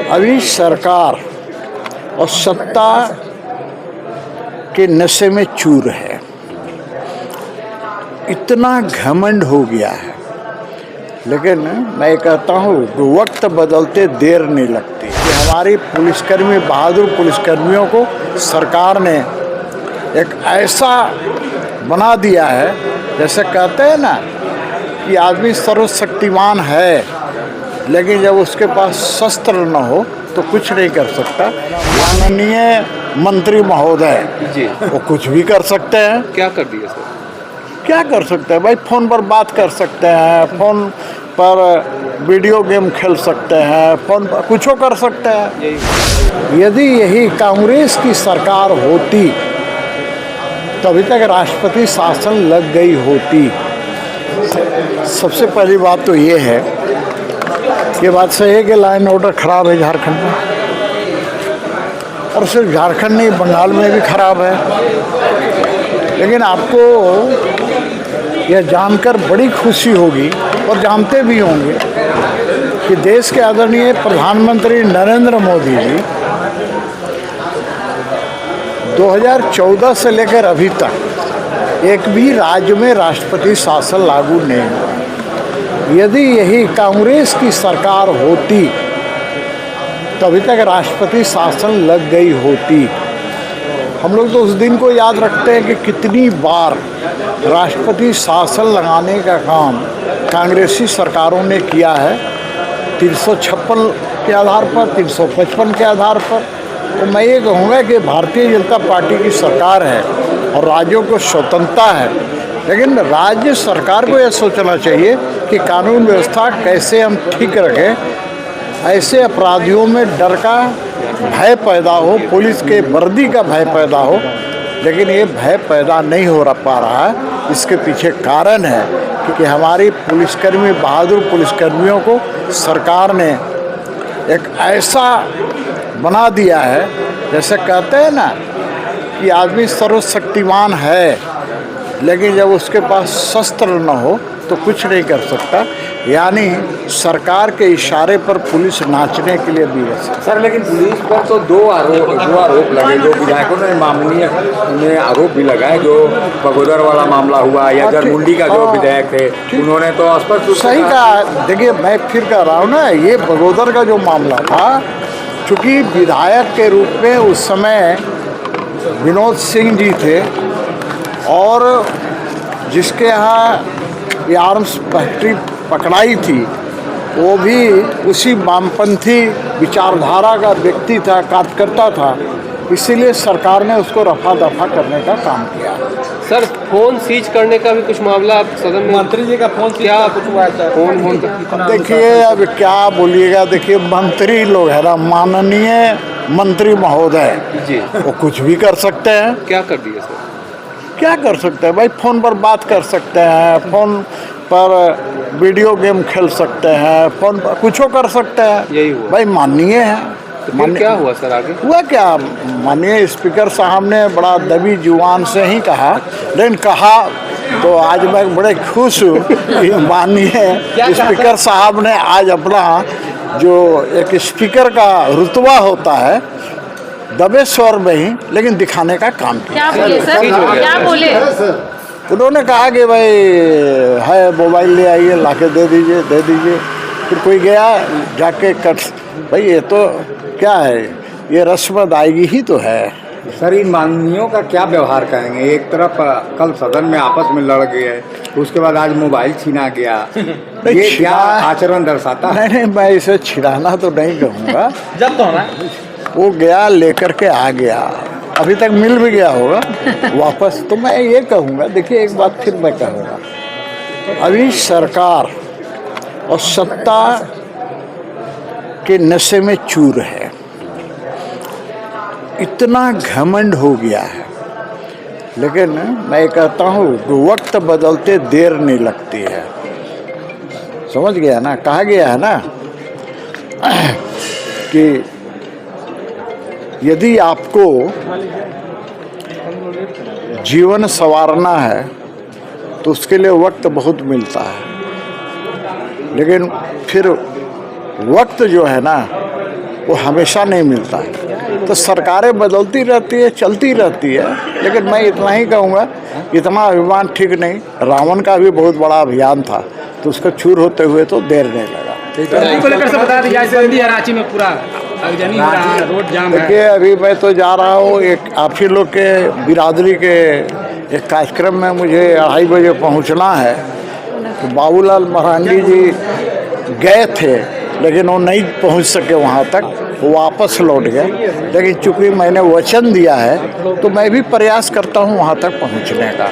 अभी सरकार और सत्ता के नशे में चूर है। इतना घमंड हो गया है। लेकिन मैं कहता हूँ वक्त बदलते देर नहीं लगती कि हमारी पुलिसकर्मी, बहादुर पुलिसकर्मियों को सरकार ने एक ऐसा बना दिया है, जैसे कहते हैं ना कि आदमी सर्वशक्तिमान है, लेकिन जब उसके पास शस्त्र न हो तो कुछ नहीं कर सकता। माननीय मंत्री महोदय जी, वो कुछ भी कर सकते हैं। क्या कर दिया सर? क्या कर सकते हैं भाई? फ़ोन पर बात कर सकते हैं, फ़ोन पर वीडियो गेम खेल सकते हैं, फ़ोन पर कुछ कर सकते हैं। यदि यही कांग्रेस की सरकार होती तो अभी तक राष्ट्रपति शासन लग गई होती। सबसे पहली बात तो ये है, ये बात सही है कि लाइन ऑर्डर ख़राब है झारखंड में, और सिर्फ झारखंड नहीं, बंगाल में भी ख़राब है। लेकिन आपको यह जानकर बड़ी खुशी होगी, और जानते भी होंगे, कि देश के आदरणीय प्रधानमंत्री नरेंद्र मोदी जी 2014 से लेकर अभी तक एक भी राज्य में राष्ट्रपति शासन लागू नहीं हुआ। यदि यही कांग्रेस की सरकार होती तो अभी तक राष्ट्रपति शासन लग गई होती। हम लोग तो उस दिन को याद रखते हैं कि कितनी बार राष्ट्रपति शासन लगाने का काम कांग्रेसी सरकारों ने किया है, 356 के आधार पर, 355 के आधार पर। तो मैं ये कहूँगा कि भारतीय जनता पार्टी की सरकार है और राज्यों को स्वतंत्रता है, लेकिन राज्य सरकार को यह सोचना चाहिए कि कानून व्यवस्था कैसे हम ठीक रखें, ऐसे अपराधियों में डर का भय पैदा हो, पुलिस के वर्दी का भय पैदा हो। लेकिन ये भय पैदा नहीं हो पा रहा है। इसके पीछे कारण है कि हमारी पुलिसकर्मी, बहादुर पुलिसकर्मियों को सरकार ने एक ऐसा बना दिया है, जैसे कहते हैं ना कि आदमी सर्वशक्तिमान है, लेकिन जब उसके पास शस्त्र न हो तो कुछ नहीं कर सकता। यानी सरकार के इशारे पर पुलिस नाचने के लिए भी है सर। लेकिन पुलिस पर तो दो आरोप लगे, जो विधायकों ने माननीय ने आरोप भी लगाए, जो बगोदर वाला मामला हुआ या जरमुंडी का जो विधायक थे, उन्होंने तो स्पष्ट सही कहा। देखिए, मैं फिर कह रहा हूँ ना, ये बगोदर का जो मामला था, चूँकि विधायक के रूप में उस समय विनोद सिंह जी थे, और जिसके यहाँ ये आर्म्स फैक्ट्री पकड़ाई थी वो भी उसी वामपंथी विचारधारा का व्यक्ति था, कार्यकर्ता था। इसीलिए सरकार ने उसको रफा दफा करने का काम किया। सर, फोन सीज करने का भी कुछ मामला सदन में, मंत्री जी का फोन क्या कुछ हुआ है? फोन देखिए, अब क्या बोलिएगा। देखिए, मंत्री लोग है ना, माननीय मंत्री महोदय जी, वो कुछ भी कर सकते हैं। क्या कर दिया सर? क्या कर सकते हैं भाई? फ़ोन पर बात कर सकते हैं, फ़ोन पर वीडियो गेम खेल सकते हैं, फ़ोन पर कुछ कर सकते हैं। यही हुआ भाई, माननीय है। तो फिर क्या हुआ सर आगे? हुआ क्या? माननीय स्पीकर साहब ने बड़ा दबी जुबान से ही कहा, लेकिन कहा तो आज मैं बड़े खुश हूँ कि माननीय स्पीकर साहब ने आज अपना जो एक स्पीकर का रुतबा होता है, दबे स्वर में ही लेकिन दिखाने का काम किया। क्या बोले सर? क्या बोले? उन्होंने कहा कि भाई है, मोबाइल ले आइए, लाके दे दीजिए। फिर कोई गया जाके कट, भाई ये तो क्या है, ये रस्म अदायगी ही तो है। सर, इन माननीयों का क्या व्यवहार करेंगे? एक तरफ कल सदन में आपस में लड़ गए, उसके बाद आज मोबाइल छीना गया, ये क्या आचरण दर्शाता है? नहीं, मैं इसे छिड़ाना तो नहीं कहूँगा। जब तो ना वो गया, लेकर के आ गया, अभी तक मिल भी गया होगा वापस। तो मैं ये कहूँगा, देखिए एक बात फिर मैं कहूँगा, अभी सरकार और सत्ता के नशे में चूर है। इतना घमंड हो गया है। लेकिन मैं कहता हूँ वक्त बदलते देर नहीं लगती है। समझ गया ना? कहा गया है ना कि यदि आपको जीवन संवारना है तो उसके लिए वक्त बहुत मिलता है, लेकिन फिर वक्त जो है ना वो हमेशा नहीं मिलता है। तो सरकारें बदलती रहती है, चलती रहती है, लेकिन मैं इतना ही कहूँगा, इतना अभिमान ठीक नहीं। रावण का भी बहुत बड़ा अभियान था, तो उसको चूर होते हुए तो देर नहीं लगा। को लेकर से बता दीजिए, बंदी है रांची में, पूरा आगजनी हो रहा है, रोड जाम है। देखिए, अभी मैं तो जा रहा हूँ, एक आप ही लोग के बिरादरी के एक कार्यक्रम में मुझे 2:30 बजे पहुँचना है। तो बाबूलाल मरांडी जी गए थे, लेकिन वो नहीं पहुँच सके वहाँ तक, वो वापस लौट गए। लेकिन चूंकि मैंने वचन दिया है, तो मैं भी प्रयास करता हूँ वहाँ तक पहुँचने का।